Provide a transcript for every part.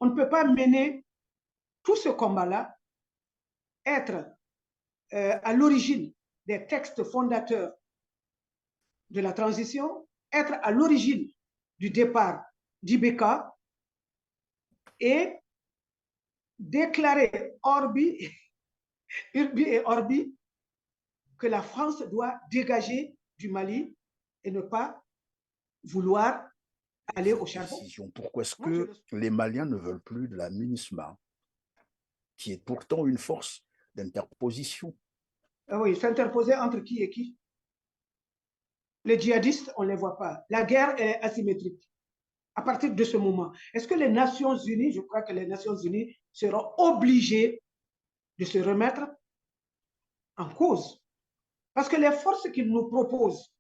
On ne peut pas mener tout ce combat-là, être à l'origine des textes fondateurs de la transition, être à l'origine du départ d'IBK et déclarer urbi et orbi que la France doit dégager du Mali et ne pas vouloir aller au charbon. Pourquoi est-ce que les Maliens ne veulent plus de la MINUSMA, qui est pourtant une force d'interposition? Oui, s'interposer entre qui et qui? Les djihadistes, on ne les voit pas. La guerre est asymétrique. À partir de ce moment, est-ce que les Nations Unies, je crois que les Nations Unies seront obligées de se remettre en cause? Parce que les forces qu'ils nous proposent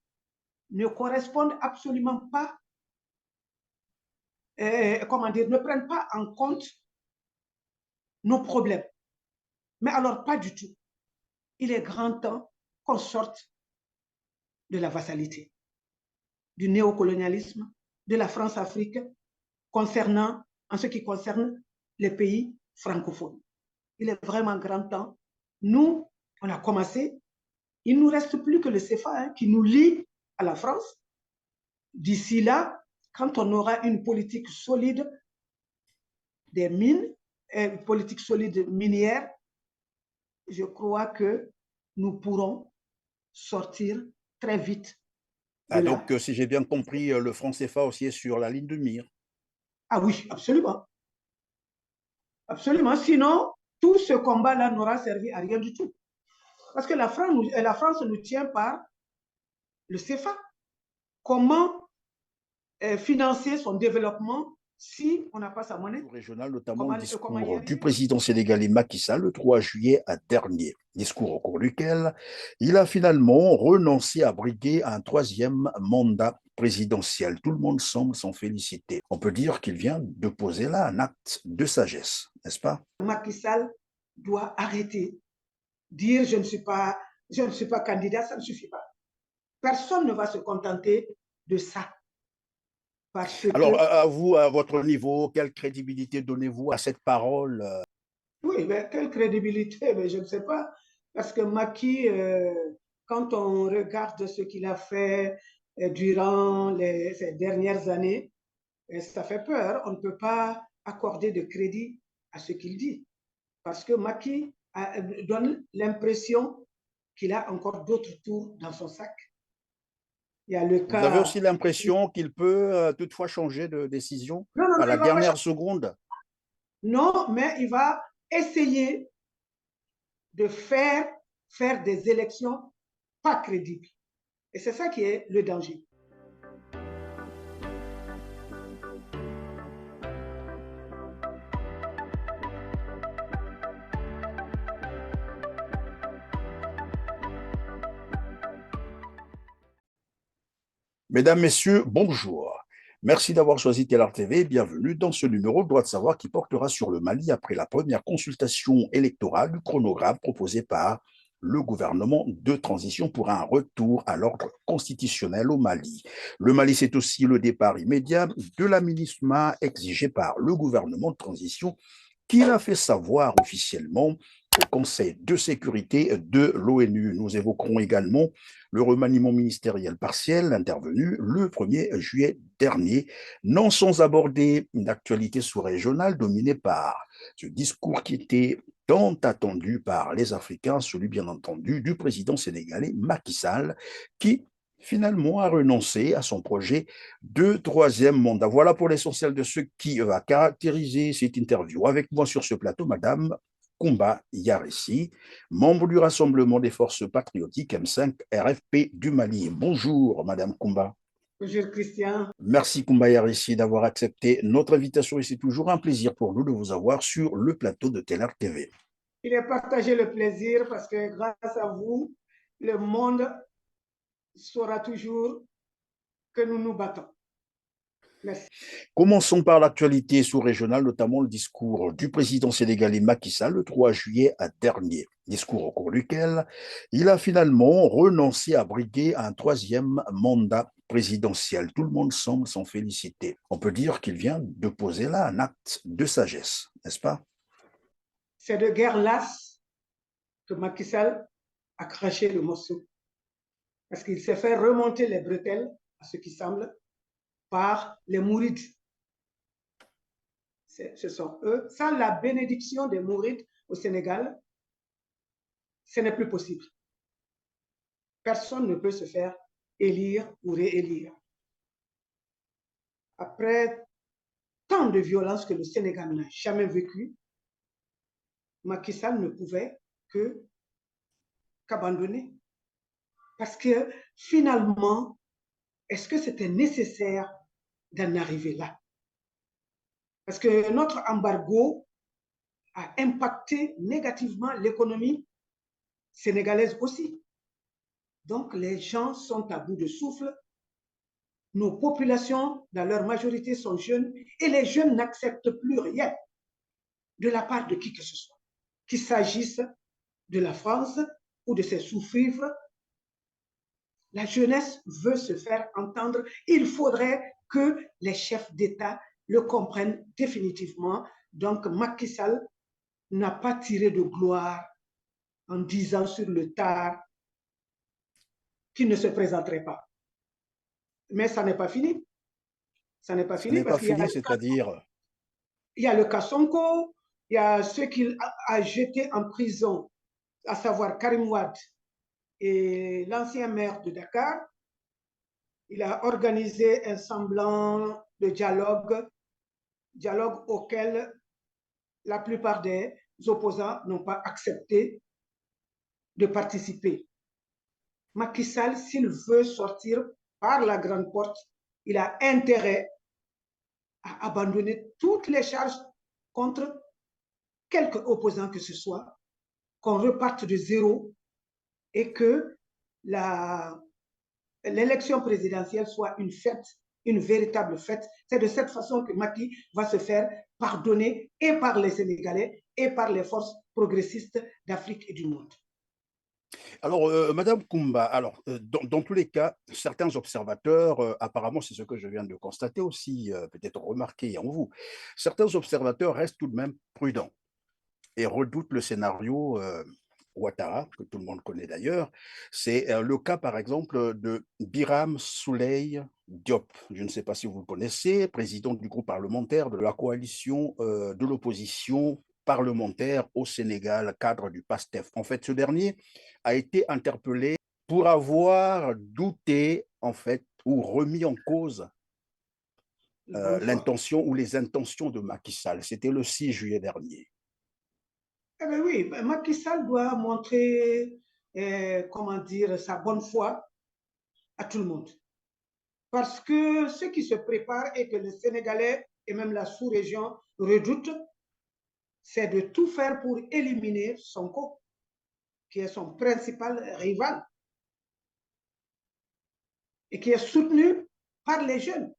ne correspondent absolument pas, ne prennent pas en compte nos problèmes. Mais alors, pas du tout. Il est grand temps qu'on sorte de la vassalité, du néocolonialisme, de la France-Afrique, en ce qui concerne les pays francophones. Il est vraiment grand temps. Nous, on a commencé. Il ne nous reste plus que le CFA qui nous lie à la France. D'ici là, quand on aura une politique solide des mines, une politique solide minière, je crois que nous pourrons sortir très vite. Donc, si j'ai bien compris, le franc CFA aussi est sur la ligne de mire. Ah oui, absolument. Absolument. Sinon, tout ce combat-là n'aura servi à rien du tout. Parce que la France nous tient par le CFA. Comment financer son développement si on n'a pas sa monnaie? Régional, notamment le discours du président sénégalais Macky Sall le 3 juillet dernier. Discours au cours duquel il a finalement renoncé à briguer un troisième mandat présidentiel. Tout le monde semble s'en féliciter. On peut dire qu'il vient de poser là un acte de sagesse, n'est-ce pas? Macky Sall doit arrêter. Dire je ne suis pas candidat, ça ne suffit pas. Personne ne va se contenter de ça. Alors, à vous, à votre niveau, quelle crédibilité donnez-vous à cette parole? Oui, mais quelle crédibilité? Mais je ne sais pas. Parce que Macky, quand on regarde ce qu'il a fait durant ces dernières années, ça fait peur. On ne peut pas accorder de crédit à ce qu'il dit. Parce que Macky donne l'impression qu'il a encore d'autres tours dans son sac. Il y a le cas... Vous avez aussi l'impression qu'il peut toutefois changer de décision à la dernière seconde? Non, mais il va essayer de faire des élections pas crédibles. Et c'est ça qui est le danger. Mesdames, Messieurs, bonjour. Merci d'avoir choisi Télar TV. Bienvenue dans ce numéro de Droit de savoir qui portera sur le Mali après la première consultation électorale du chronogramme proposé par le gouvernement de transition pour un retour à l'ordre constitutionnel au Mali. Le Mali, c'est aussi le départ immédiat de la MINUSMA exigé par le gouvernement de transition qui l'a fait savoir officiellement au Conseil de sécurité de l'ONU. Nous évoquerons également le remaniement ministériel partiel intervenu le 1er juillet dernier, non sans aborder une actualité sous-régionale dominée par ce discours qui était tant attendu par les Africains, celui bien entendu du président sénégalais Macky Sall, qui finalement a renoncé à son projet de troisième mandat. Voilà pour l'essentiel de ce qui va caractériser cette interview. Avec moi sur ce plateau, Madame Koumba Yarissi, membre du Rassemblement des forces patriotiques M5 RFP du Mali. Bonjour, Madame Koumba. Bonjour, Christian. Merci, Koumba Yarissi, d'avoir accepté notre invitation et c'est toujours un plaisir pour nous de vous avoir sur le plateau de Télar TV. Il est partagé le plaisir parce que grâce à vous, le monde saura toujours que nous nous battons. Merci. Commençons par l'actualité sous-régionale, notamment le discours du président sénégalais Macky Sall le 3 juillet dernier. discours au cours duquel il a finalement renoncé à briguer un troisième mandat présidentiel. Tout le monde semble s'en féliciter. On peut dire qu'il vient de poser là un acte de sagesse, n'est-ce pas? C'est de guerre lasse que Macky Sall a craché le morceau parce qu'il s'est fait remonter les bretelles, à ce qui semble, par les mourides. Ce sont eux. Sans la bénédiction des mourides au Sénégal, ce n'est plus possible. Personne ne peut se faire élire ou réélire. Après tant de violence que le Sénégal n'a jamais vécu, Macky Sall ne pouvait qu'abandonner. Parce que finalement, est-ce que c'était nécessaire d'en arriver là? Parce que notre embargo a impacté négativement l'économie sénégalaise aussi. Donc, les gens sont à bout de souffle. Nos populations, dans leur majorité, sont jeunes et les jeunes n'acceptent plus rien de la part de qui que ce soit, qu'il s'agisse de la France ou de ses sous-fifres. La jeunesse veut se faire entendre. Il faudrait que les chefs d'État le comprennent définitivement. Donc, Macky Sall n'a pas tiré de gloire en disant sur le tard qu'il ne se présenterait pas. Mais ça n'est pas fini. Ça n'est pas Ce fini n'est parce pas qu'il y a fini, c'est-à-dire, le cas Sonko, il y a ceux qu'il a jetés en prison, à savoir Karim Wade et l'ancien maire de Dakar. Il a organisé un semblant de dialogue auquel la plupart des opposants n'ont pas accepté de participer. Macky Sall, s'il veut sortir par la grande porte, il a intérêt à abandonner toutes les charges contre quelque opposant que ce soit, qu'on reparte de zéro et que l'élection présidentielle soit une fête, une véritable fête. C'est de cette façon que Macky va se faire pardonner et par les Sénégalais et par les forces progressistes d'Afrique et du monde. alors, Madame Koumba, alors, dans tous les cas, certains observateurs, apparemment, c'est ce que je viens de constater aussi, peut-être remarqué en vous, certains observateurs restent tout de même prudents et redoutent le scénario Ouattara, que tout le monde connaît d'ailleurs. C'est le cas, par exemple, de Biram Souley Diop. Je ne sais pas si vous le connaissez, président du groupe parlementaire de la coalition de l'opposition parlementaire au Sénégal, cadre du PASTEF. En fait, ce dernier a été interpellé pour avoir douté, en fait, ou remis en cause l'intention ou les intentions de Macky Sall. C'était le 6 juillet dernier. Eh bien oui, Macky Sall doit montrer, comment dire, sa bonne foi à tout le monde. Parce que ce qui se prépare et que les Sénégalais et même la sous-région redoutent, c'est de tout faire pour éliminer Sonko, qui est son principal rival et qui est soutenu par les jeunes.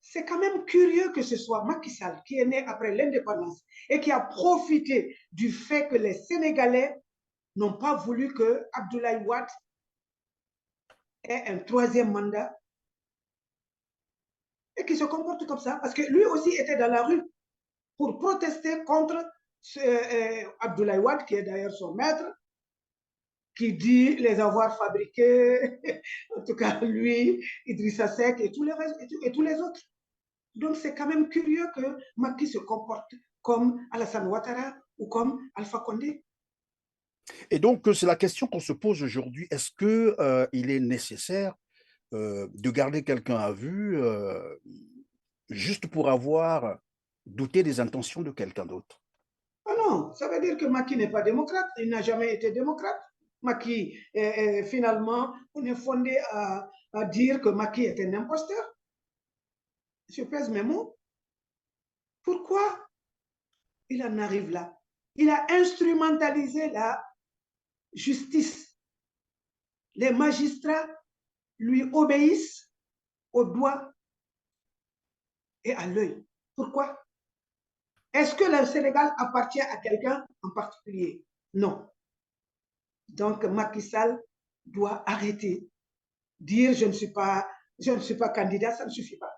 C'est quand même curieux que ce soit Macky Sall, qui est né après l'indépendance et qui a profité du fait que les Sénégalais n'ont pas voulu que Abdoulaye Wade ait un troisième mandat et qui se comporte comme ça, parce que lui aussi était dans la rue pour protester contre Abdoulaye Wade, qui est d'ailleurs son maître, qui dit les avoir fabriqués, en tout cas lui, Idrissa Seck et tous les autres. Donc c'est quand même curieux que Macky se comporte comme Alassane Ouattara ou comme Alpha Condé. Et donc, c'est la question qu'on se pose aujourd'hui. Est-ce qu'il est nécessaire de garder quelqu'un à vue juste pour avoir douté des intentions de quelqu'un d'autre? Ah non, ça veut dire que Macky n'est pas démocrate. Il n'a jamais été démocrate. Macky, finalement, on est fondé à dire que Macky est un imposteur. Je pèse mes mots. Pourquoi il en arrive là? Il a instrumentalisé la justice. Les magistrats lui obéissent au doigt et à l'œil. Pourquoi? Est-ce que le Sénégal appartient à quelqu'un en particulier? Non. Donc, Macky Sall doit arrêter. Dire je ne suis pas candidat, ça ne suffit pas.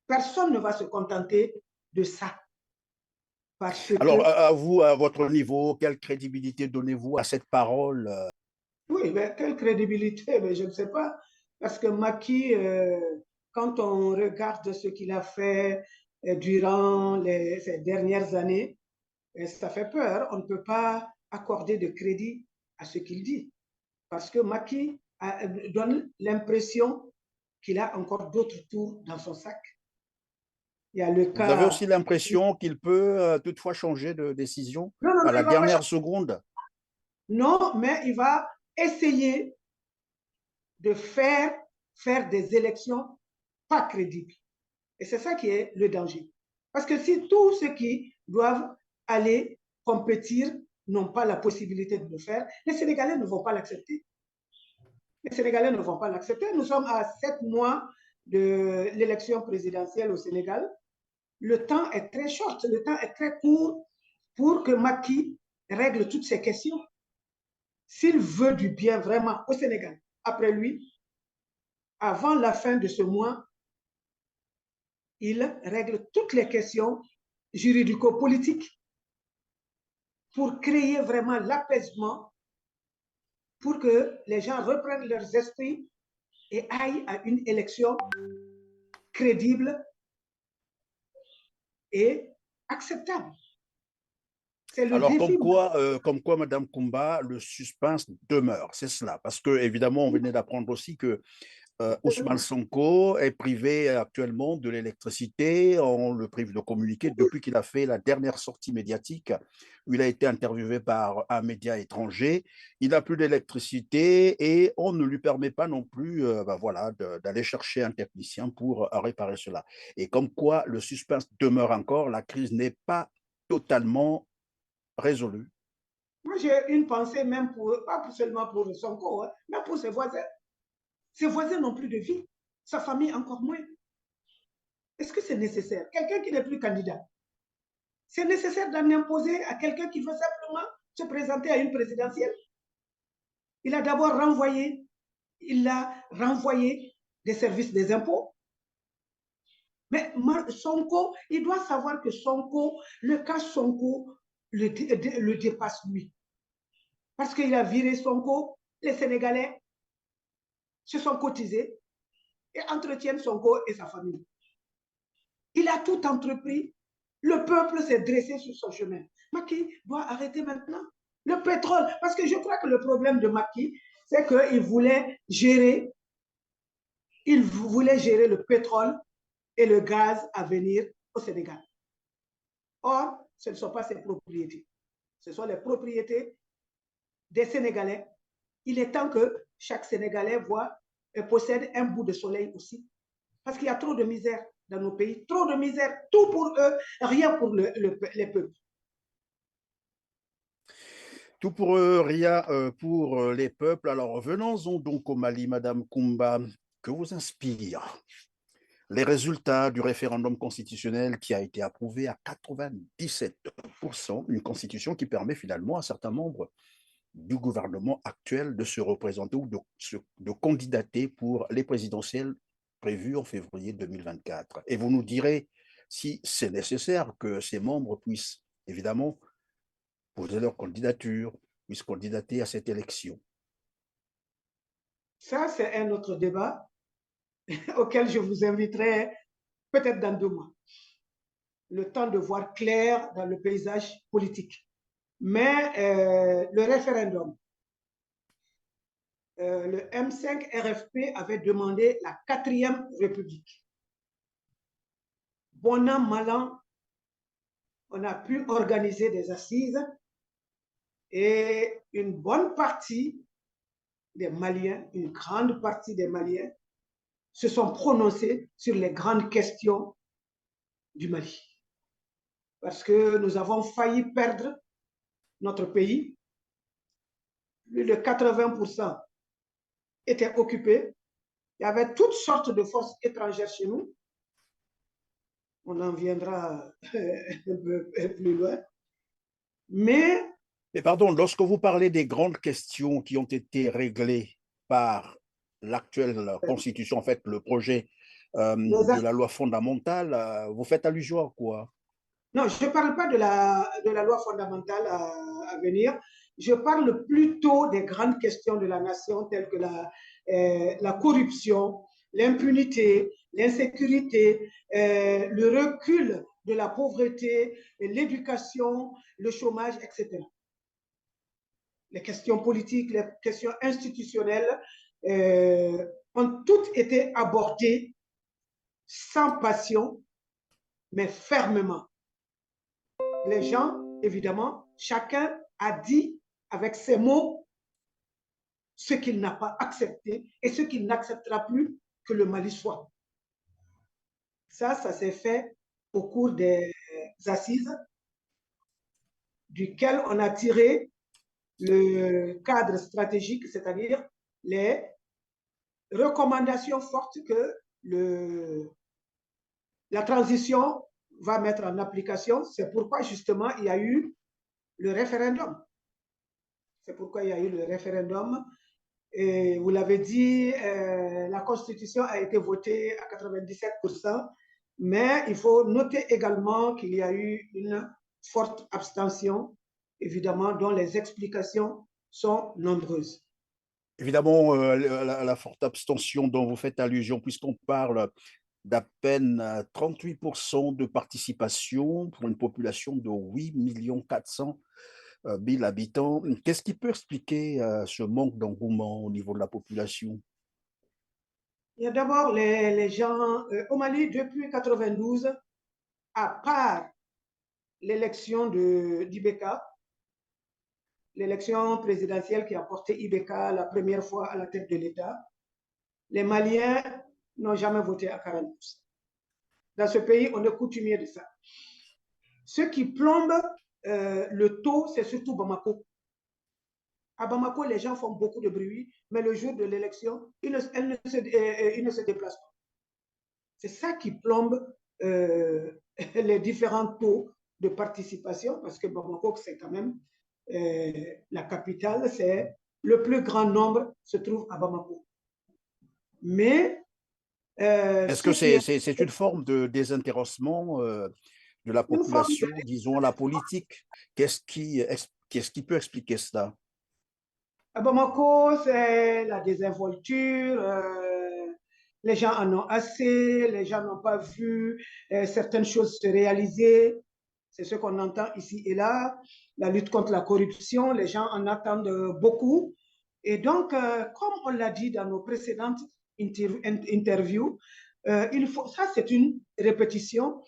Personne ne va se contenter de ça. Parce Alors, que, à vous, à votre niveau, quelle crédibilité donnez-vous à cette parole? oui, mais quelle crédibilité, mais je ne sais pas. Parce que Macky, quand on regarde ce qu'il a fait durant ces dernières années, ça fait peur. On ne peut pas accorder de crédit à ce qu'il dit. Parce que Macky donne l'impression qu'il a encore d'autres tours dans son sac. Il y a le Vous avez cas. aussi l'impression qu'il peut toutefois changer de décision Non, non, à non, la il ne va pas dernière changer. seconde? Non, mais il va essayer de faire des élections pas crédibles. Et c'est ça qui est le danger. Parce que si tous ceux qui doivent aller compétir n'ont pas la possibilité de le faire, les Sénégalais ne vont pas l'accepter. Les Sénégalais ne vont pas l'accepter. Nous sommes à 7 mois de l'élection présidentielle au Sénégal. Le temps est très short, le temps est très court pour que Macky règle toutes ces questions. S'il veut du bien vraiment au Sénégal, après lui, avant la fin de ce mois, il règle toutes les questions juridico-politiques pour créer vraiment l'apaisement, pour que les gens reprennent leurs esprits et aillent à une élection crédible et acceptable. C'est le Alors, défi. comme quoi, Madame Koumba, le suspense demeure, c'est cela. Parce que, évidemment, on venait d'apprendre aussi que Ousmane Sonko est privé actuellement de l'électricité. On le prive de communiquer depuis qu'il a fait la dernière sortie médiatique où il a été interviewé par un média étranger. Il n'a plus d'électricité et on ne lui permet pas non plus voilà, d'aller chercher un technicien pour réparer cela. Et comme quoi, le suspense demeure encore, la crise n'est pas totalement résolue. Moi, j'ai une pensée même pas seulement pour Sonko, hein, mais pour ses voisins. Ses voisins n'ont plus de vie, sa famille encore moins. Est-ce que c'est nécessaire? Quelqu'un qui n'est plus candidat, c'est nécessaire d'en imposer à quelqu'un qui veut simplement se présenter à une présidentielle? Il a d'abord renvoyé des services des impôts. Mais Sonko, il doit savoir que Sonko, le cas Sonko le dépasse lui. Parce qu'il a viré Sonko, les Sénégalais se sont cotisés et entretiennent Sonko et sa famille. Il a tout entrepris. Le peuple s'est dressé sur son chemin. Macky doit arrêter maintenant. Le pétrole, parce que je crois que le problème de Macky, c'est qu'il voulait gérer le pétrole et le gaz à venir au Sénégal. Or, ce ne sont pas ses propriétés. Ce sont les propriétés des Sénégalais. Il est temps que chaque Sénégalais voit et possède un bout de soleil aussi. Parce qu'il y a trop de misère dans nos pays, trop de misère, tout pour eux, rien pour les peuples. Tout pour eux, rien pour les peuples. Alors, venons-en donc au Mali, Madame Koumba. Que vous inspire les résultats du référendum constitutionnel qui a été approuvé à 97%, une constitution qui permet finalement à certains membres du gouvernement actuel de se représenter ou de candidater pour les présidentielles prévues en février 2024. Et vous nous direz si c'est nécessaire que ces membres puissent évidemment poser leur candidature, puissent candidater à cette élection. Ça, c'est un autre débat auquel je vous inviterai peut-être dans 2 mois. Le temps de voir clair dans le paysage politique. Mais le référendum, le M5 RFP avait demandé la 4e République. Bon an, mal an, on a pu organiser des assises et une bonne partie des Maliens, une grande partie des Maliens, se sont prononcés sur les grandes questions du Mali. Parce que nous avons failli perdre notre pays. Plus de 80% étaient occupés. Il y avait toutes sortes de forces étrangères chez nous. On en viendra un peu plus loin. Mais Et pardon, lorsque vous parlez des grandes questions qui ont été réglées par l'actuelle constitution, en fait, le projet Les de la loi fondamentale, vous faites allusion à quoi? Non, je ne parle pas de la loi fondamentale à venir. Je parle plutôt des grandes questions de la nation telles que la corruption, l'impunité, l'insécurité, le recul de la pauvreté, l'éducation, le chômage, etc. Les questions politiques, les questions institutionnelles ont toutes été abordées sans passion, mais fermement. Les gens, évidemment, chacun a dit avec ses mots ce qu'il n'a pas accepté et ce qu'il n'acceptera plus que le Mali soit. Ça s'est fait au cours des assises, duquel on a tiré le cadre stratégique, c'est-à-dire les recommandations fortes que la transition va mettre en application. C'est pourquoi, justement, il y a eu le référendum. C'est pourquoi il y a eu le référendum. Et vous l'avez dit, la Constitution a été votée à 97%, mais il faut noter également qu'il y a eu une forte abstention, évidemment, dont les explications sont nombreuses. Évidemment, la forte abstention dont vous faites allusion, puisqu'on parle d'à peine 38% de participation pour une population de 8 400 000 habitants. Qu'est-ce qui peut expliquer ce manque d'engouement au niveau de la population? Il y a d'abord les gens au Mali depuis 1992, à part l'élection d'Ibeka, l'élection présidentielle qui a porté Ibeka la première fois à la tête de l'État, les Maliens n'ont jamais voté à 40%. Dans ce pays, on est coutumier de ça. Ce qui plombe le taux, c'est surtout Bamako. À Bamako, les gens font beaucoup de bruit, mais le jour de l'élection, ils ne se déplacent pas. C'est ça qui plombe les différents taux de participation, parce que Bamako, c'est quand même la capitale, c'est le plus grand nombre se trouve à Bamako. Mais Est-ce ce que qui est c'est une forme de désintéressement de la une forme population, disons, à la politique? Qu'est-ce qui peut expliquer cela? à Bamako, c'est la désinvolture. Les gens en ont assez, les gens n'ont pas vu certaines choses se réaliser. C'est ce qu'on entend ici et là. La lutte contre la corruption, les gens en attendent beaucoup. Et donc, comme on l'a dit dans nos précédentes interviews, ça c'est une répétition.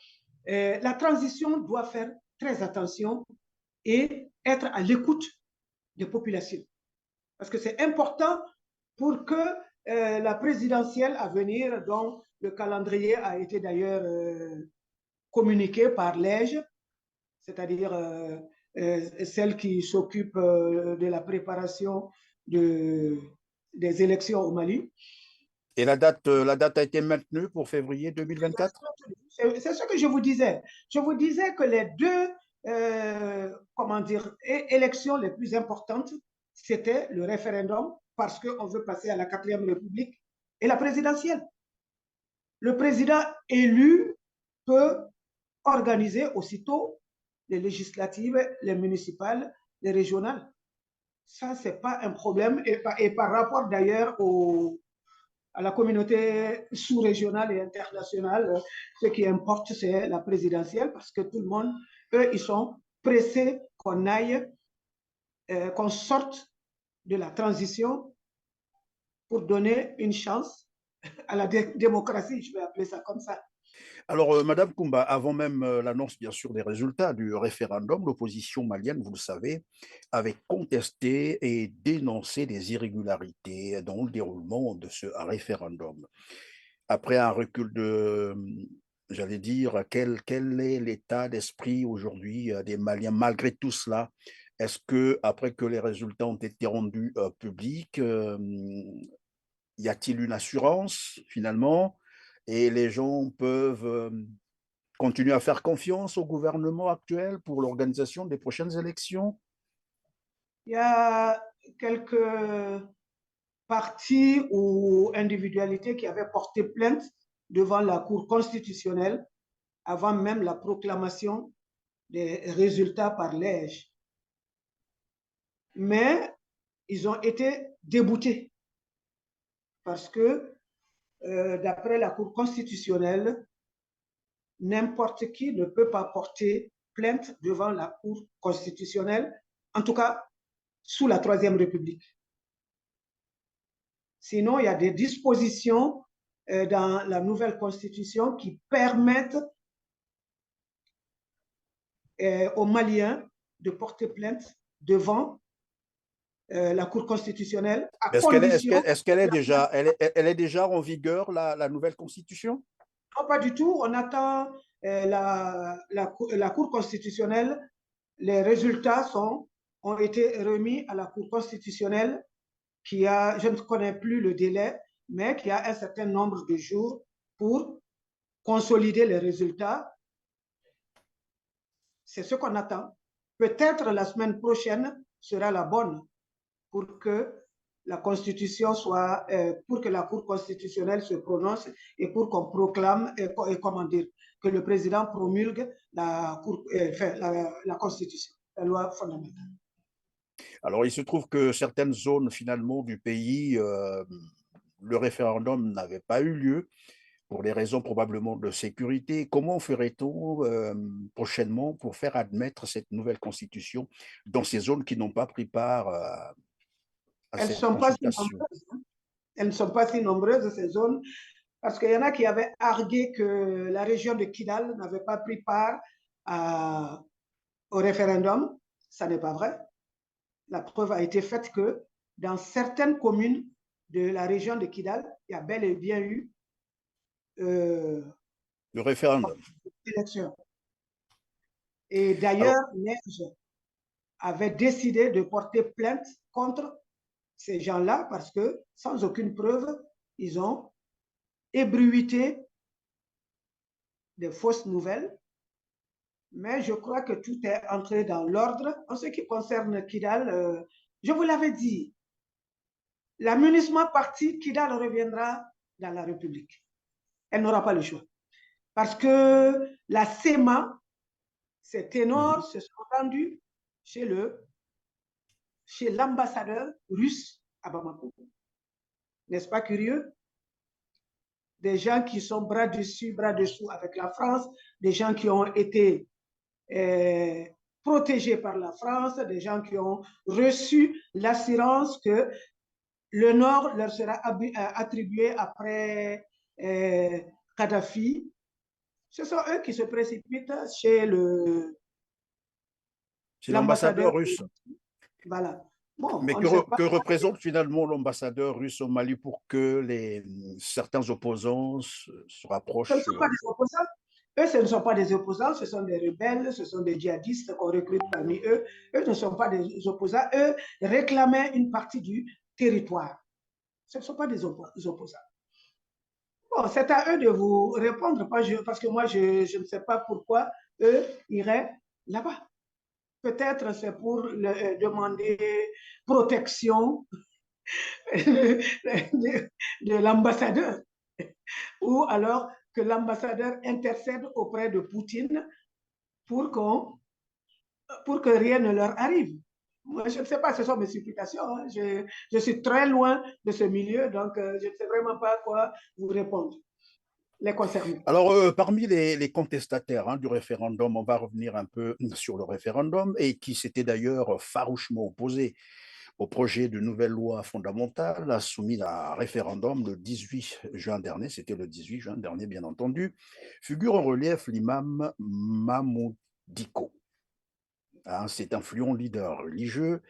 La transition doit faire très attention et être à l'écoute des populations. Parce que c'est important pour que la présidentielle à venir, dont le calendrier a été d'ailleurs communiqué par l'EGE, c'est-à-dire celle qui s'occupe de la préparation des élections au Mali. Et la date a été maintenue pour février 2024? C'est ce que je vous disais. Je vous disais que les deux comment dire, élections les plus importantes, c'était le référendum parce qu'on veut passer à la 4e République et la présidentielle. Le président élu peut organiser aussitôt les législatives, les municipales, les régionales. Ça, ce n'est pas un problème. Et par rapport d'ailleurs à la communauté sous-régionale et internationale, ce qui importe, c'est la présidentielle parce que tout le monde, eux, ils sont pressés qu'on aille, qu'on sorte de la transition pour donner une chance à la démocratie, je vais appeler ça comme ça. Alors, Madame Koumba, avant même l'annonce, bien sûr, des résultats du référendum, l'opposition malienne, vous le savez, avait contesté et dénoncé des irrégularités dans le déroulement de ce référendum. Après un recul de, j'allais dire, quel est l'état d'esprit aujourd'hui des Maliens malgré tout cela? Est-ce que, après que les résultats ont été rendus publics, y a-t-il une assurance finalement et les gens peuvent continuer à faire confiance au gouvernement actuel pour l'organisation des prochaines élections? Il y a quelques partis ou individualités qui avaient porté plainte devant la Cour constitutionnelle avant même la proclamation des résultats par l'EJ. Mais ils ont été déboutés parce que, d'après la Cour constitutionnelle, n'importe qui ne peut pas porter plainte devant la Cour constitutionnelle, en tout cas sous la Troisième République. Sinon, il y a des dispositions dans la nouvelle Constitution qui permettent aux Maliens de porter plainte devant la Cour constitutionnelle à condition... Est-ce qu'elle est déjà en vigueur, la nouvelle constitution? Non, pas du tout. On attend la Cour constitutionnelle. Les résultats ont été remis à la Cour constitutionnelle qui a, je ne connais plus le délai, mais qui a un certain nombre de jours pour consolider les résultats. C'est ce qu'on attend. Peut-être la semaine prochaine sera la bonne pour que la Constitution soit, pour que la Cour constitutionnelle se prononce et pour qu'on proclame, comment dire, que le président promulgue la Constitution, la loi fondamentale. Alors, il se trouve que certaines zones, finalement, du pays, le référendum n'avait pas eu lieu pour des raisons probablement de sécurité. Comment ferait-on prochainement pour faire admettre cette nouvelle constitution dans ces zones qui n'ont pas pris part à cette consultation? Elles ne sont pas si nombreuses, ces zones, parce qu'il y en a qui avaient argué que la région de Kidal n'avait pas pris part au référendum. Ça n'est pas vrai. La preuve a été faite que dans certaines communes de la région de Kidal, il y a bel et bien eu le référendum. Élection. Et d'ailleurs, l'EJ avait décidé de porter plainte contre ces gens-là parce que, sans aucune preuve, ils ont ébruité des fausses nouvelles. Mais je crois que tout est entré dans l'ordre. En ce qui concerne Kidal, je vous l'avais dit, l'amunissement parti, Kidal reviendra dans la République. Elle n'aura pas le choix. Parce que la SEMA, ces ténors se sont rendus chez l'ambassadeur russe à Bamako. N'est-ce pas curieux? Des gens qui sont bras dessus, bras dessous avec la France, des gens qui ont été protégés par la France, des gens qui ont reçu l'assurance que le Nord leur sera attribué après Kadhafi. Ce sont eux qui se précipitent chez l'ambassadeur russe. Voilà. Bon, mais que représente finalement l'ambassadeur russe au Mali pour que certains opposants se rapprochent? Ce ne sont pas des opposants. Eux, ce ne sont pas des opposants, ce sont des rebelles, ce sont des djihadistes qu'on recrute parmi eux. Eux ne sont pas des opposants. Eux réclamaient une partie du territoire. Ce ne sont pas des opposants. Bon, c'est à eux de vous répondre, parce que moi, je ne sais pas pourquoi eux iraient là-bas. Peut-être c'est pour demander protection de l'ambassadeur, ou alors que l'ambassadeur intercède auprès de Poutine pour que rien ne leur arrive. Moi, je ne sais pas, ce sont mes supputations. Hein. Je suis très loin de ce milieu, donc je ne sais vraiment pas quoi vous répondre. Les concernés. Alors, parmi les contestataires du référendum, on va revenir un peu sur le référendum, et qui s'était d'ailleurs farouchement opposé au projet de nouvelle loi fondamentale soumis à référendum le 18 juin dernier, c'était le 18 juin dernier bien entendu, figure en relief l'imam Mahmoud Dicko. Cet influent leader religieux,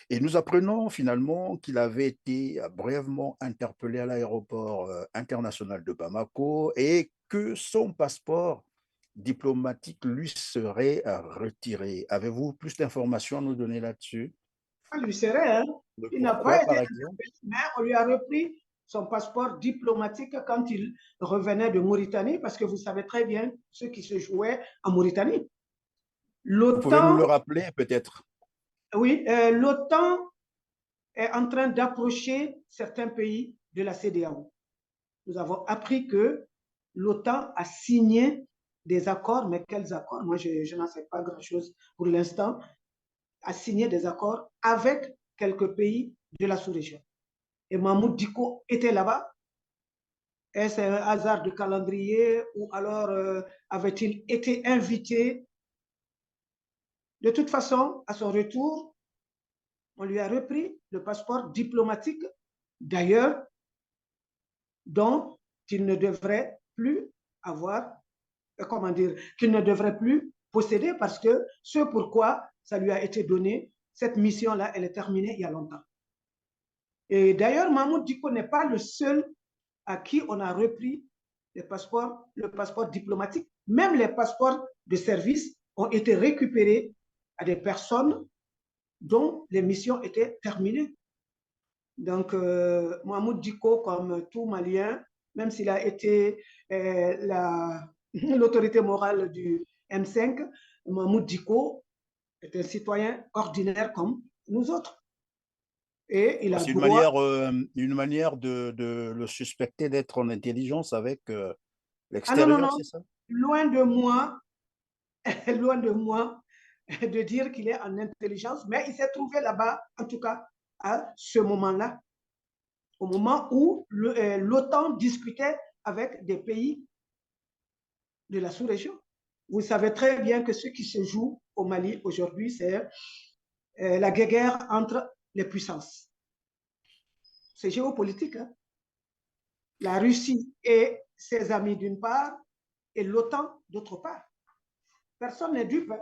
et nous apprenons finalement qu'il avait été brièvement interpellé à l'aéroport international de Bamako et que son passeport diplomatique lui serait retiré. Avez-vous plus d'informations à nous donner là-dessus? Ça lui serait, hein? Il n'a pas été interpellé, mais on lui a repris son passeport diplomatique quand il revenait de Mauritanie, parce que vous savez très bien ce qui se jouait en Mauritanie. Vous pouvez nous le rappeler peut-être? Oui, l'OTAN est en train d'approcher certains pays de la CEDEAO. Nous avons appris que l'OTAN a signé des accords, mais quels accords? Moi, je n'en sais pas grand-chose pour l'instant, a signé des accords avec quelques pays de la sous-région. Et Mahmoud Diko était là-bas. Est-ce un hasard de calendrier ou alors avait-il été invité? De toute façon, à son retour, on lui a repris le passeport diplomatique, d'ailleurs, dont il ne devrait plus avoir, comment dire, qu'il ne devrait plus posséder parce que ce pourquoi ça lui a été donné, cette mission-là, elle est terminée il y a longtemps. Et d'ailleurs, Mahmoud Diko n'est pas le seul à qui on a repris le passeport diplomatique. Même les passeports de service ont été récupérés à des personnes dont les missions étaient terminées. Donc, Mahmoud Diko, comme tout Malien, même s'il a été l'autorité morale du M5, Mahmoud Diko est un citoyen ordinaire comme nous autres. Et il a C'est droit. une manière de le suspecter d'être en intelligence avec Ah non, non, l'extérieur, non. c'est ça? Loin de moi, loin de moi de dire qu'il est en intelligence, mais il s'est trouvé là-bas, en tout cas, à ce moment-là, au moment où l'OTAN discutait avec des pays de la sous-région. Vous savez très bien que ce qui se joue au Mali aujourd'hui, c'est la guerre entre les puissances. C'est géopolitique. Hein? La Russie et ses amis d'une part, et l'OTAN d'autre part. Personne n'est dupe. Hein?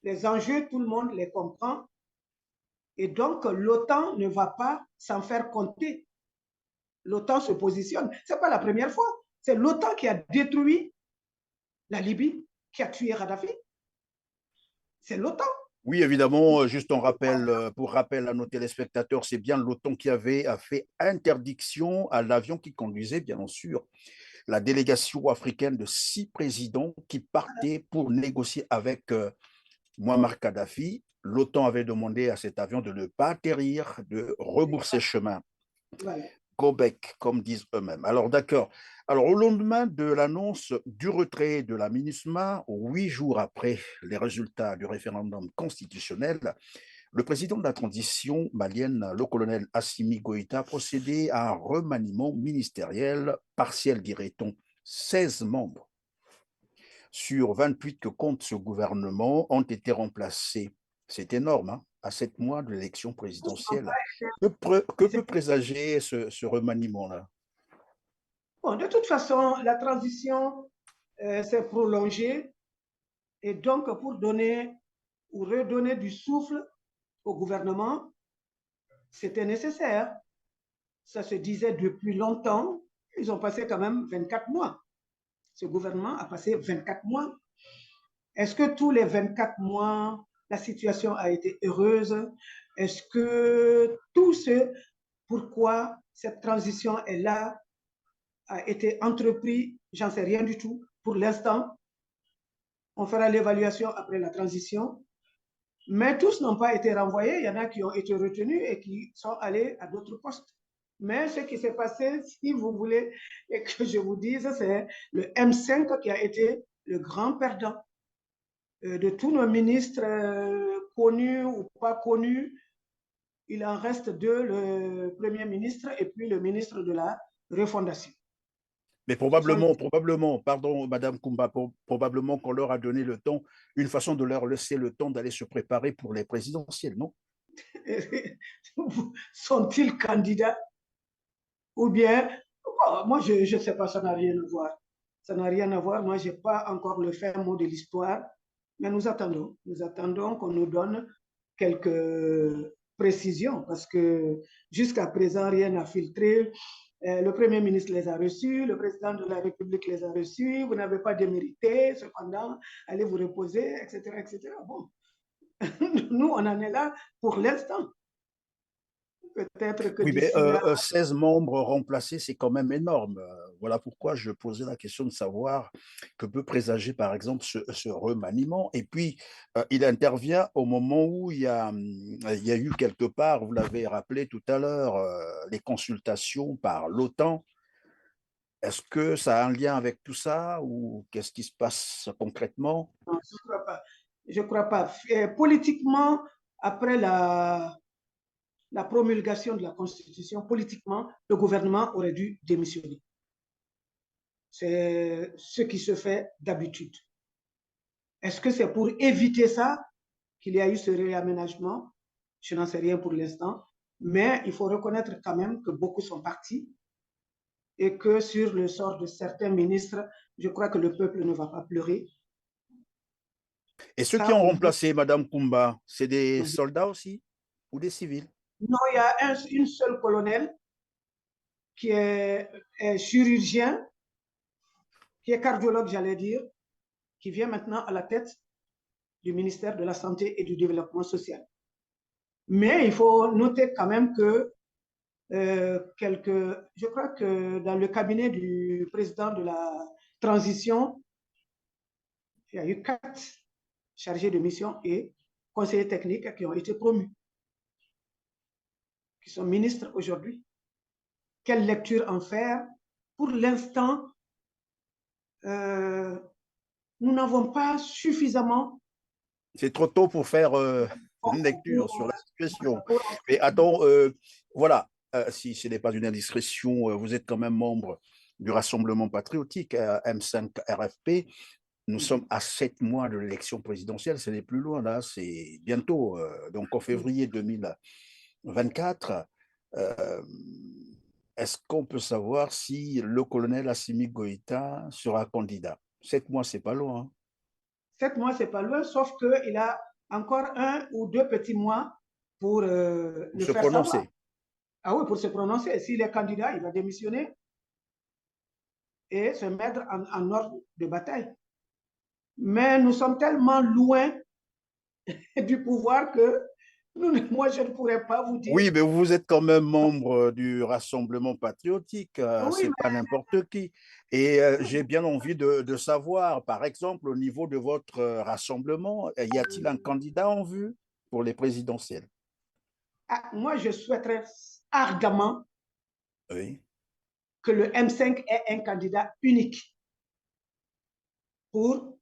Les enjeux, tout le monde les comprend. Et donc, l'OTAN ne va pas s'en faire compter. L'OTAN se positionne. Ce n'est pas la première fois. C'est l'OTAN qui a détruit la Libye, qui a tué Kadhafi. C'est l'OTAN. Oui, évidemment, juste un rappel, pour rappel à nos téléspectateurs, c'est bien l'OTAN qui avait fait interdiction à l'avion qui conduisait, bien sûr, la délégation africaine de 6 présidents qui partaient pour négocier avec Muammar Kadhafi. L'OTAN avait demandé à cet avion de ne pas atterrir, de rebourser chemin. Voilà. Go back, comme disent eux-mêmes. Alors, d'accord. Alors, au lendemain de l'annonce du retrait de la MINUSMA, 8 jours après les résultats du référendum constitutionnel, le président de la transition malienne, le colonel Assimi Goïta, a procédé à un remaniement ministériel partiel, dirait-on. 16 membres sur 28 que compte ce gouvernement ont été remplacés. C'est énorme, hein, à 7 mois de l'élection présidentielle. Que peut présager ce remaniement-là? Bon, de toute façon, la transition s'est prolongée et donc pour donner ou redonner du souffle au gouvernement, c'était nécessaire. Ça se disait depuis longtemps. Ils ont passé quand même 24 mois. Ce gouvernement a passé 24 mois. Est-ce que tous les 24 mois, la situation a été heureuse? Est-ce que tout ce pourquoi cette transition est là a été entrepris? J'en sais rien du tout. Pour l'instant, on fera l'évaluation après la transition. Mais tous n'ont pas été renvoyés. Il y en a qui ont été retenus et qui sont allés à d'autres postes. Mais ce qui s'est passé, si vous voulez et que je vous dise, c'est le M5 qui a été le grand perdant de tous nos ministres connus ou pas connus. Il en reste deux, le Premier ministre et puis le ministre de la Refondation. Mais probablement, pardon, Madame Koumba, probablement qu'on leur a donné le temps, une façon de leur laisser le temps d'aller se préparer pour les présidentielles, non? Sont-ils candidats? Ou bien, oh, moi, je ne sais pas, ça n'a rien à voir. Ça n'a rien à voir. Moi, je n'ai pas encore le fin mot de l'histoire. Mais nous attendons. Nous attendons qu'on nous donne quelques précisions parce que jusqu'à présent, rien n'a filtré. Le Premier ministre les a reçus, le président de la République les a reçus, vous n'avez pas démérité, cependant, allez vous reposer, etc. Bon, nous, on en est là pour l'instant. Peut-être que Oui, mais d'ici là, 16 membres remplacés, c'est quand même énorme. Voilà pourquoi je posais la question de savoir que peut présager, par exemple, ce remaniement. Et puis, il intervient au moment où il y a eu quelque part, vous l'avez rappelé tout à l'heure, les consultations par l'OTAN. Est-ce que ça a un lien avec tout ça ou qu'est-ce qui se passe concrètement? non, je ne crois pas. Je crois pas. Politiquement, après la promulgation de la Constitution, politiquement, le gouvernement aurait dû démissionner. C'est ce qui se fait d'habitude. Est-ce que c'est pour éviter ça qu'il y a eu ce réaménagement? Je n'en sais rien pour l'instant. Mais il faut reconnaître quand même que beaucoup sont partis et que sur le sort de certains ministres, je crois que le peuple ne va pas pleurer. Et ceux qui Ça, ont au moins. remplacé Madame Koumba, c'est des soldats aussi ou des civils? Non, il y a une seule colonelle qui est chirurgien, qui est cardiologue, j'allais dire, qui vient maintenant à la tête du ministère de la Santé et du Développement social. Mais il faut noter quand même que je crois que dans le cabinet du président de la transition, il y a eu 4 chargés de mission et conseillers techniques qui ont été promus, qui sont ministres aujourd'hui. Quelle lecture en faire? Pour l'instant, nous n'avons pas suffisamment C'est trop tôt pour faire une lecture sur la situation. Mais attends, voilà, si ce n'est pas une indiscrétion, vous êtes quand même membre du Rassemblement patriotique, M5 RFP. Nous sommes à 7 mois de l'élection présidentielle, ce n'est plus loin, là, c'est bientôt, donc en février 2024. Euh, Est-ce qu'on peut savoir si le colonel Assimi Goïta sera candidat? 7 mois, c'est pas loin. 7 mois, c'est pas loin, sauf qu'il a encore 1 ou 2 petits mois pour Pour le se faire savoir. prononcer. Ah oui, pour se prononcer. S'il est candidat, il va démissionner et se mettre en ordre de bataille. Mais nous sommes tellement loin du pouvoir que moi, je ne pourrais pas vous dire. Oui, mais vous êtes quand même membre du Rassemblement patriotique, Oui, c'est pas n'importe qui. Et j'ai bien envie de savoir, par exemple, au niveau de votre rassemblement, y a-t-il un candidat en vue pour les présidentielles? moi, je souhaiterais ardemment Oui. que le M5 ait un candidat unique pour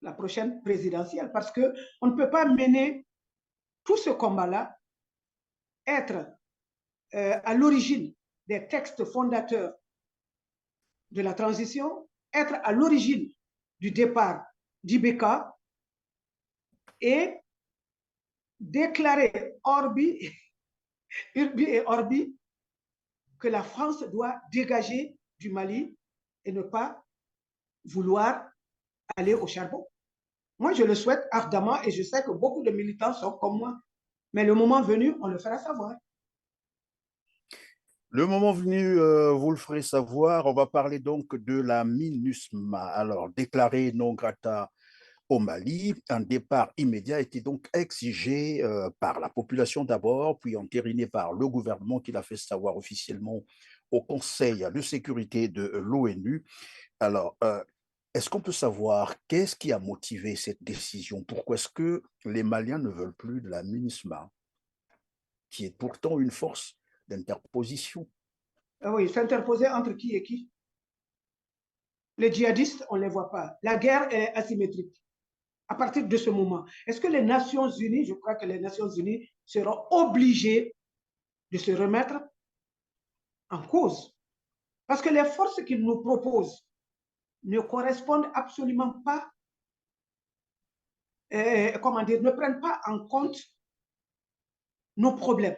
la prochaine présidentielle parce qu'on ne peut pas mener tout ce combat-là, être à l'origine des textes fondateurs de la transition, être à l'origine du départ d'Ibeka et déclarer Urbi et Orbi que la France doit dégager du Mali et ne pas vouloir aller au charbon. Moi, je le souhaite ardemment et je sais que beaucoup de militants sont comme moi. Mais le moment venu, on le fera savoir. Le moment venu, vous le ferez savoir. On va parler donc de la MINUSMA. Alors, déclarée non grata au Mali, un départ immédiat était donc exigé par la population d'abord, puis entériné par le gouvernement qui l'a fait savoir officiellement au Conseil de sécurité de l'ONU. Alors, est-ce qu'on peut savoir qu'est-ce qui a motivé cette décision? Pourquoi est-ce que les Maliens ne veulent plus de la MINUSMA, qui est pourtant une force d'interposition? Oui, s'interposer entre qui et qui? Les djihadistes, on ne les voit pas. La guerre est asymétrique. À partir de ce moment, est-ce que les Nations Unies, je crois que les Nations Unies seront obligées de se remettre en cause? Parce que les forces qu'ils nous proposent ne correspondent absolument pas, comment dire, ne prennent pas en compte nos problèmes.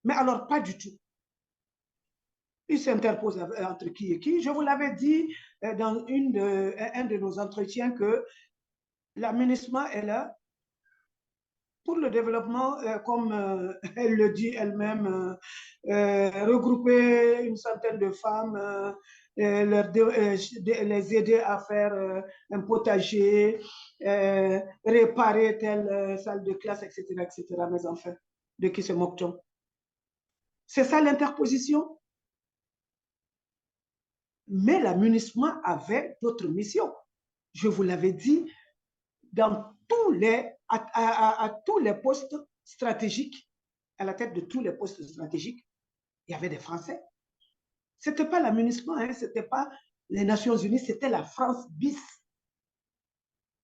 Mais alors, pas du tout. Ils s'interposent entre qui et qui. Je vous l'avais dit dans un de nos entretiens que l'aménagement est là pour le développement, comme elle le dit elle-même, regrouper une centaine de femmes, les aider à faire un potager, réparer telle salle de classe, etc., etc. Mais enfin, de qui se moque-t-on? C'est ça l'interposition. Mais la MINUSMA avait d'autres missions. Je vous l'avais dit, dans à tous les postes stratégiques, à la tête de tous les postes stratégiques, il y avait des Français. Ce n'était pas la MINUSMA, hein, ce n'était pas les Nations Unies, c'était la France bis.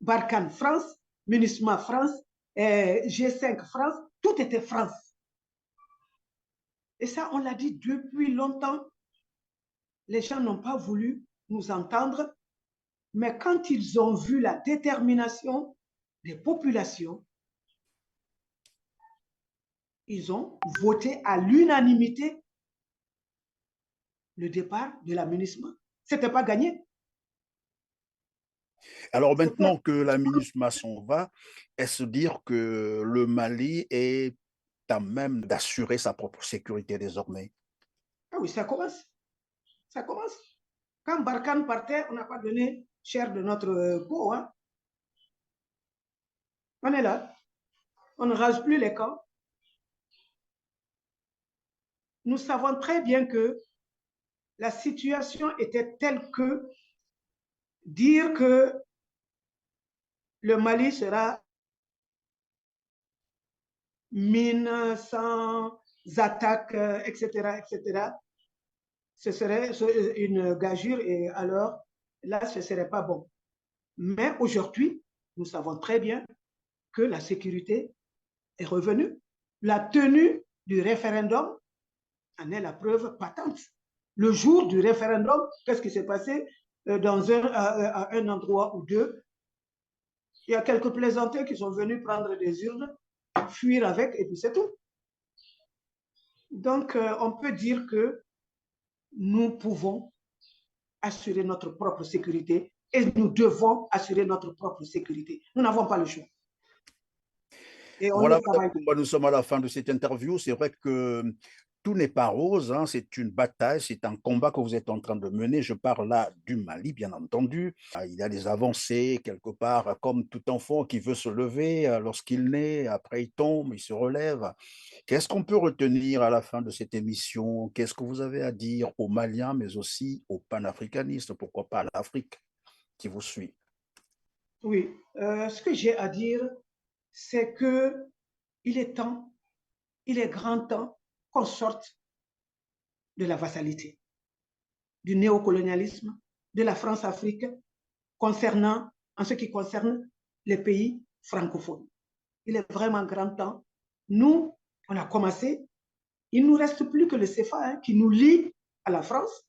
Barkhane France, MINUSMA France, G5 France, tout était France. Et ça, on l'a dit depuis longtemps. Les gens n'ont pas voulu nous entendre, mais quand ils ont vu la détermination des populations, ils ont voté à l'unanimité le départ de la MINUSMA. Ce n'était pas gagné. Alors maintenant que la MINUSMA s'en va, est-ce dire que le Mali est à même d'assurer sa propre sécurité désormais? Ah oui, ça commence. Ça commence. Quand Barkhane partait, on n'a pas donné cher de notre peau. Hein. On est là. On ne rase plus les camps. Nous savons très bien que la situation était telle que dire que le Mali sera mine sans attaques, etc., etc., ce serait une gageure et alors là, ce ne serait pas bon. Mais aujourd'hui, nous savons très bien que la sécurité est revenue. La tenue du référendum en est la preuve patente. Le jour du référendum, qu'est-ce qui s'est passé dans un endroit ou deux? Il y a quelques plaisantins qui sont venus prendre des urnes, fuir avec, et puis c'est tout. Donc, on peut dire que nous pouvons assurer notre propre sécurité et nous devons assurer notre propre sécurité. Nous n'avons pas le choix. Et voilà, Madame Koumba, nous sommes à la fin de cette interview. C'est vrai que tout n'est pas rose, hein. C'est une bataille, c'est un combat que vous êtes en train de mener. Je parle là du Mali, bien entendu. Il y a des avancées quelque part, comme tout enfant qui veut se lever lorsqu'il naît, après il tombe, il se relève. Qu'est-ce qu'on peut retenir à la fin de cette émission? Qu'est-ce que vous avez à dire aux Maliens, mais aussi aux panafricanistes, pourquoi pas à l'Afrique qui vous suit? Oui, ce que j'ai à dire, c'est que il est temps, il est grand temps qu'on sorte de la vassalité, du néocolonialisme, de la France-Afrique, en ce qui concerne les pays francophones. Il est vraiment grand temps. Nous, on a commencé. Il ne nous reste plus que le CFA hein, qui nous lie à la France.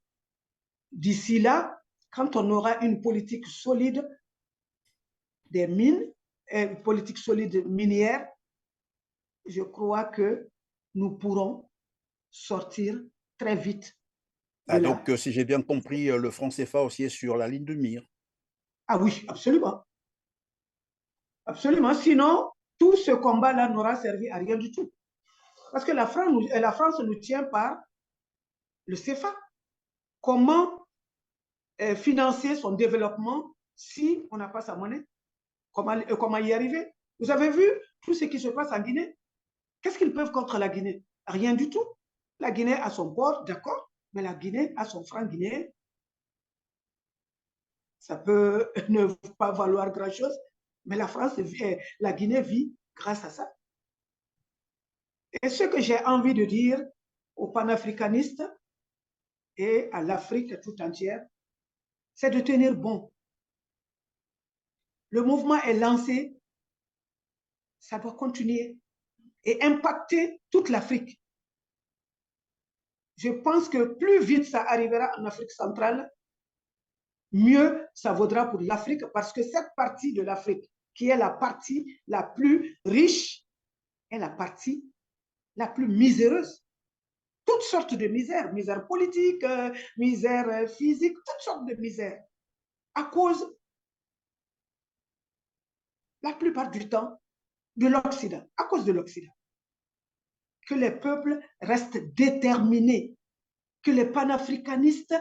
D'ici là, quand on aura une politique solide des mines, une politique solide minière, je crois que nous pourrons sortir très vite de Ah, là. donc, si j'ai bien compris, le franc CFA aussi est sur la ligne de mire. Ah oui, absolument. Absolument. Sinon, tout ce combat-là n'aura servi à rien du tout. Parce que la France nous tient par le CFA. Comment financer son développement si on n'a pas sa monnaie? Comment y arriver? Vous avez vu tout ce qui se passe en Guinée? Qu'est-ce qu'ils peuvent contre la Guinée? Rien du tout. La Guinée a son port, d'accord, mais la Guinée a son franc guinéen. Ça peut ne pas valoir grand-chose, mais la Guinée vit grâce à ça. Et ce que j'ai envie de dire aux panafricanistes et à l'Afrique tout entière, c'est de tenir bon. Le mouvement est lancé, ça doit continuer et impacter toute l'Afrique. Je pense que plus vite ça arrivera en Afrique centrale, mieux ça vaudra pour l'Afrique parce que cette partie de l'Afrique, qui est la partie la plus riche, est la partie la plus miséreuse. Toutes sortes de misères, misère politique, misère physique, toutes sortes de misères, à cause, la plupart du temps, de l'Occident, à cause de l'Occident. Que les peuples restent déterminés, que les panafricanistes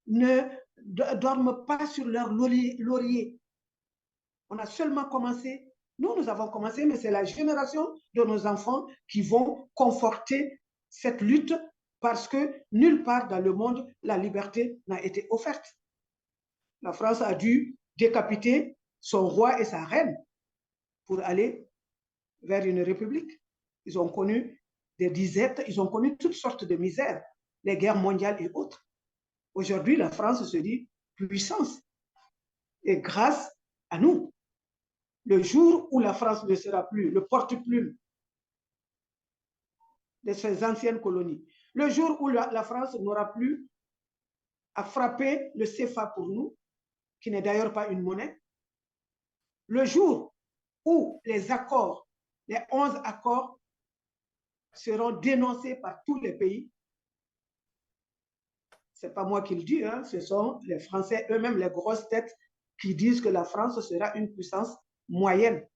ne dorment pas sur leur laurier. On a seulement commencé, nous avons commencé, mais c'est la génération de nos enfants qui vont conforter cette lutte parce que nulle part dans le monde, la liberté n'a été offerte. La France a dû décapiter son roi et sa reine pour aller vers une république. Ils ont connu des disettes, ils ont connu toutes sortes de misères, les guerres mondiales et autres. Aujourd'hui, la France se dit puissance. Et grâce à nous, le jour où la France ne sera plus le porte-plume de ses anciennes colonies, le jour où la France n'aura plus à frapper le CFA pour nous, qui n'est d'ailleurs pas une monnaie, le jour où les accords, les 11 accords, seront dénoncés par tous les pays, ce n'est pas moi qui le dis, hein, ce sont les Français eux-mêmes, les grosses têtes, qui disent que la France sera une puissance moyenne.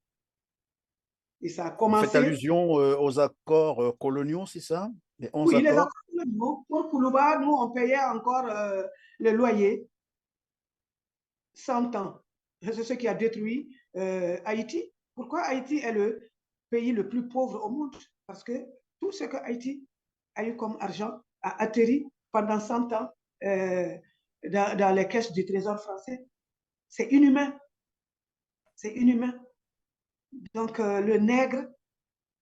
Et ça a commencé... Vous faites allusion aux accords coloniaux, c'est ça? Les 11 oui, accords? les accords coloniaux. Pour Koulouba, nous, on payait encore le loyer 100 ans. C'est ce qui a détruit Haïti. Pourquoi Haïti est le pays le plus pauvre au monde? Parce que tout ce que Haïti a eu comme argent a atterri pendant 100 ans dans les caisses du trésor français. C'est inhumain. C'est inhumain. Donc, le nègre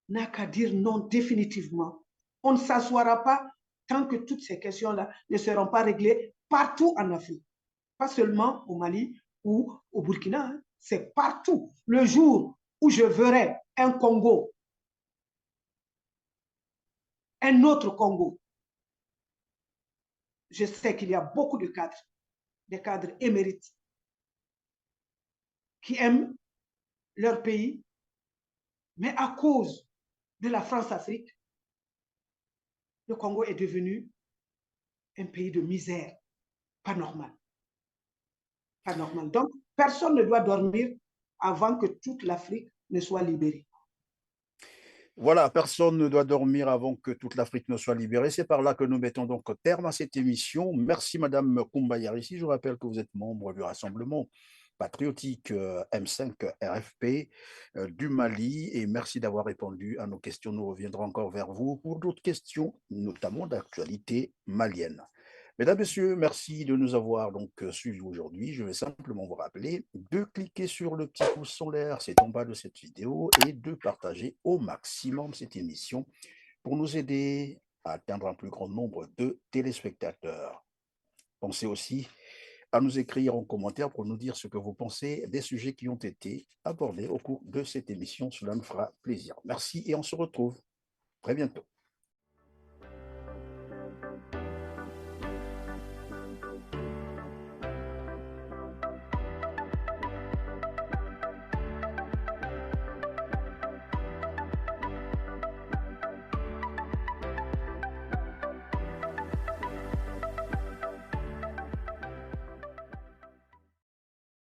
n'a qu'à dire non définitivement. On ne s'assoira pas tant que toutes ces questions-là ne seront pas réglées partout en Afrique. Pas seulement au Mali ou au Burkina, hein. C'est partout. Le jour où je verrai un Congo, un autre Congo, je sais qu'il y a beaucoup de cadres, des cadres émérites, qui aiment leur pays, mais à cause de la France-Afrique, le Congo est devenu un pays de misère, pas normal. Pas normal. Donc, personne ne doit dormir avant que toute l'Afrique ne soit libérée. Voilà, personne ne doit dormir avant que toute l'Afrique ne soit libérée. C'est par là que nous mettons donc terme à cette émission. Merci Madame Koumba Yarissi. Je rappelle que vous êtes membre du Rassemblement patriotique M5 RFP du Mali et merci d'avoir répondu à nos questions. Nous reviendrons encore vers vous pour d'autres questions, notamment d'actualité malienne. Mesdames, Messieurs, merci de nous avoir donc suivis aujourd'hui. Je vais simplement vous rappeler de cliquer sur le petit pouce en l'air, c'est en bas de cette vidéo, et de partager au maximum cette émission pour nous aider à atteindre un plus grand nombre de téléspectateurs. Pensez aussi à nous écrire en commentaire pour nous dire ce que vous pensez des sujets qui ont été abordés au cours de cette émission. Cela nous fera plaisir. Merci et on se retrouve très bientôt.